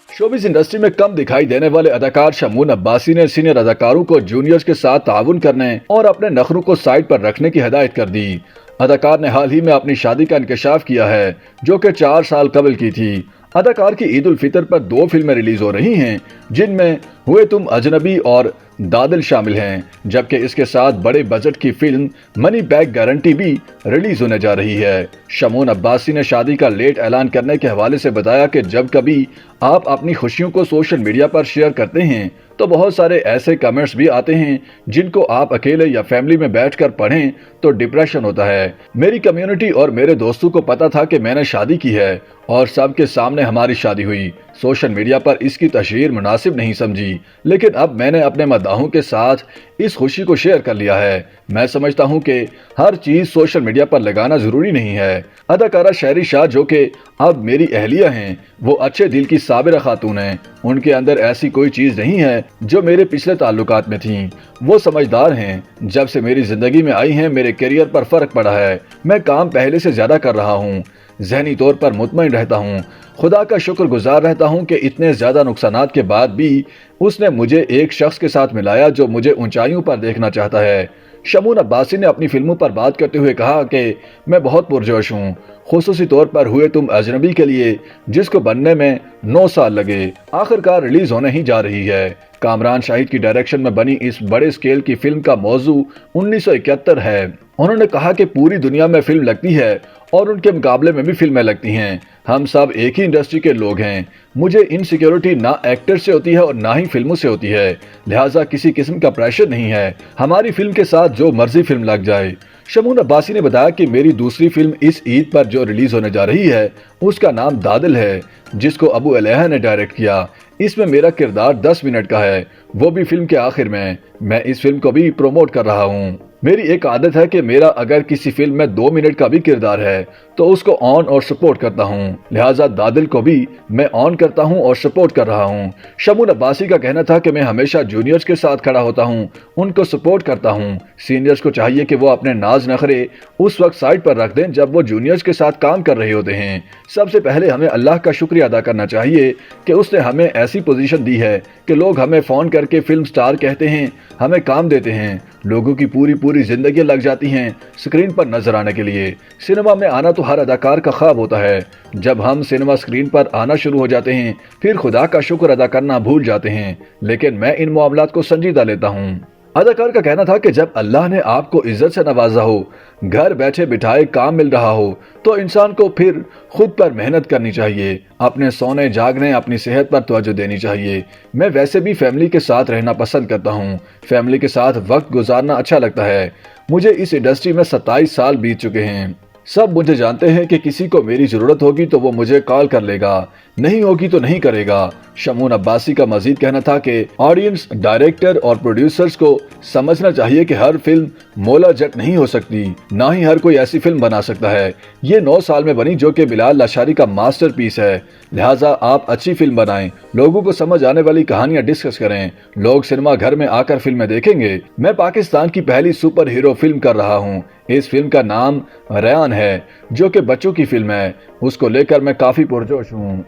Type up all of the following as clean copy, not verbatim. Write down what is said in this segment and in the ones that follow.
Showbiz industry में कम दिखाई देने वाले अदाकार शमून अब्बासी ने सीनियर अदाकारों को जूनियर्स के साथ ताउन करने और अपने नखरों को साइड पर रखने की हिदायत कर दी। अदाकार ने हाल ही में अपनी शादी का इंकशाफ किया है, जो कि 4 साल कबल की थी। अदाकार की ईद उल फितर पर 2 फिल्में रिलीज हो रही हैं, जिनमें हुए तुम अजनबी और दादिल शामिल हैं, जबकि इसके साथ बड़े बजट की फिल्म मनी बैक गारंटी भी रिलीज होने जा रही है। शमून अब्बासी ने शादी का लेट ऐलान करने के हवाले से बताया कि जब कभी आप अपनी खुशियों को सोशल मीडिया पर शेयर करते हैं तो बहुत सारे ऐसे कमेंट्स भी आते हैं जिनको आप अकेले या फैमिली में बैठकर पढ़ें तो डिप्रेशन होता है। मेरी कम्युनिटी और मेरे दोस्तों को पता था कि मैंने शादी की है और सबके सामने हमारी शादी हुई। सोशल मीडिया पर इसकी तशहीर मुनासिब नहीं समझी, लेकिन अब मैंने अपने मद्दाहों के साथ इस खुशी को शेयर कर लिया है। मैं समझता हूं कि हर चीज सोशल मीडिया पर लगाना जरूरी नहीं है। अदाकारा शहरी शाह, जो कि अब मेरी अहलिया हैं, वो अच्छे दिल की साबिरा खातून हैं। उनके अंदर ऐसी कोई चीज नहीं है जो मेरे पिछले ताल्लुकात में थी। वो समझदार हैं। जब से मेरी जिंदगी में आई हैं, मेरे करियर पर फर्क पड़ा है। मैं काम पहले से ज्यादा कर रहा हूँ, ज़हनी तौर पर मुतमईन रहता हूँ। खुदा का शुक्रगुजार रहता हूँ कि इतने ज्यादा नुकसानात के बाद भी उसने मुझे एक शख्स के साथ मिलाया जो मुझे ऊंचाइयों पर देखना चाहता है। शमून अब्बासी ने अपनी फिल्मों पर बात करते हुए कहा कि मैं बहुत पुरजोश हूँ, खुसूसी तौर पर हुए तुम अजनबी के लिए, जिसको बनने में 9 साल लगे, आखिरकार रिलीज होने ही जा रही है। कामरान शाहिद की डायरेक्शन में बनी इस बड़े स्केल की फिल्म का मौजू 1971 है। उन्होंने कहा कि पूरी दुनिया में फिल्म लगती है और उनके मुकाबले में भी फिल्में लगती हैं। हम सब एक ही इंडस्ट्री के लोग हैं। मुझे इनसिक्योरिटी ना एक्टर से होती है और ना ही फिल्मों से होती है, लिहाजा किसी किस्म का प्रेशर नहीं है। हमारी फिल्म के साथ जो मर्जी फिल्म लग जाए। शमून अब्बासी ने बताया कि मेरी दूसरी फिल्म इस ईद पर जो रिलीज होने जा रही है उसका नाम दादिल है, जिसको अबू अलैहा ने डायरेक्ट किया। इसमें मेरा किरदार 10 मिनट का है, वो भी फिल्म के आखिर में। मैं इस फिल्म को भी प्रोमोट कर रहा हूँ। मेरी एक आदत है कि मेरा अगर किसी फिल्म में 2 मिनट का भी किरदार है तो उसको ऑन और सपोर्ट करता हूँ, लिहाजा दादिल को भी मैं ऑन करता हूँ और सपोर्ट कर रहा हूँ। शमून अब्बासी का कहना था कि मैं हमेशा जूनियर्स के साथ खड़ा होता हूँ, उनको सपोर्ट करता हूँ। सीनियर्स को चाहिए कि वो अपने नाज नखरे उस वक्त साइड पर रख दें जब वो जूनियर्स के साथ काम कर रहे होते हैं। सबसे पहले हमें अल्लाह का शुक्रिया अदा करना चाहिए कि उसने हमें ऐसी पोजीशन दी है कि लोग हमें फोन करके फिल्म स्टार कहते हैं, हमें काम देते हैं। लोगों की पूरी जिंदगी लग जाती हैं स्क्रीन पर नजर आने के लिए। सिनेमा में आना तो हर अदाकार का ख्वाब होता है। जब हम सिनेमा स्क्रीन पर आना शुरू हो जाते हैं फिर खुदा का शुक्र अदा करना भूल जाते हैं, लेकिन मैं इन मामलात को संजीदा लेता हूँ। अदाकार का कहना था कि जब अल्लाह ने आपको इज्जत से नवाजा हो, घर बैठे बिठाए काम मिल रहा हो, तो इंसान को फिर खुद पर मेहनत करनी चाहिए। अपने सोने जागने, अपनी सेहत पर तवज्जो देनी चाहिए। मैं वैसे भी फैमिली के साथ रहना पसंद करता हूँ। फैमिली के साथ वक्त गुजारना अच्छा लगता है। मुझे इस इंडस्ट्री में 27 साल बीत चुके हैं। सब मुझे जानते हैं कि किसी को मेरी जरूरत होगी तो वो मुझे कॉल कर लेगा, नहीं होगी तो नहीं करेगा। शमून अब्बासी का मजीद कहना था कि ऑडियंस, डायरेक्टर और प्रोड्यूसर्स को समझना चाहिए कि हर फिल्म मौला जट नहीं हो सकती, ना ही हर कोई ऐसी फिल्म बना सकता है। ये 9 साल में बनी जो कि बिलाल लाशारी का मास्टरपीस है। लिहाजा आप अच्छी फिल्म बनाएं, लोगों को समझ आने वाली कहानियां डिस्कस करें। लोग सिनेमा घर में आकर फिल्में देखेंगे। मैं पाकिस्तान की पहली सुपर हीरो फिल्म कर रहा हूँ। इस फिल्म का नाम रयान है, जो कि बच्चों की फिल्म है। उसको लेकर मैं काफी पुरजोश हूँ।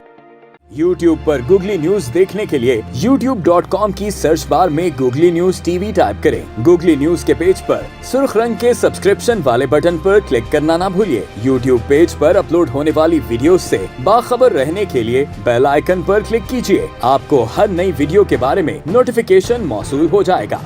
YouTube पर गूगली न्यूज देखने के लिए youtube.com की सर्च बार में गूगली न्यूज टीवी टाइप करें। गूगली न्यूज के पेज पर सुर्ख रंग के सब्सक्रिप्शन वाले बटन पर क्लिक करना ना भूलिए। YouTube पेज पर अपलोड होने वाली वीडियोस से बाखबर रहने के लिए बेल आइकन पर क्लिक कीजिए। आपको हर नई वीडियो के बारे में नोटिफिकेशन मौसूल हो जाएगा।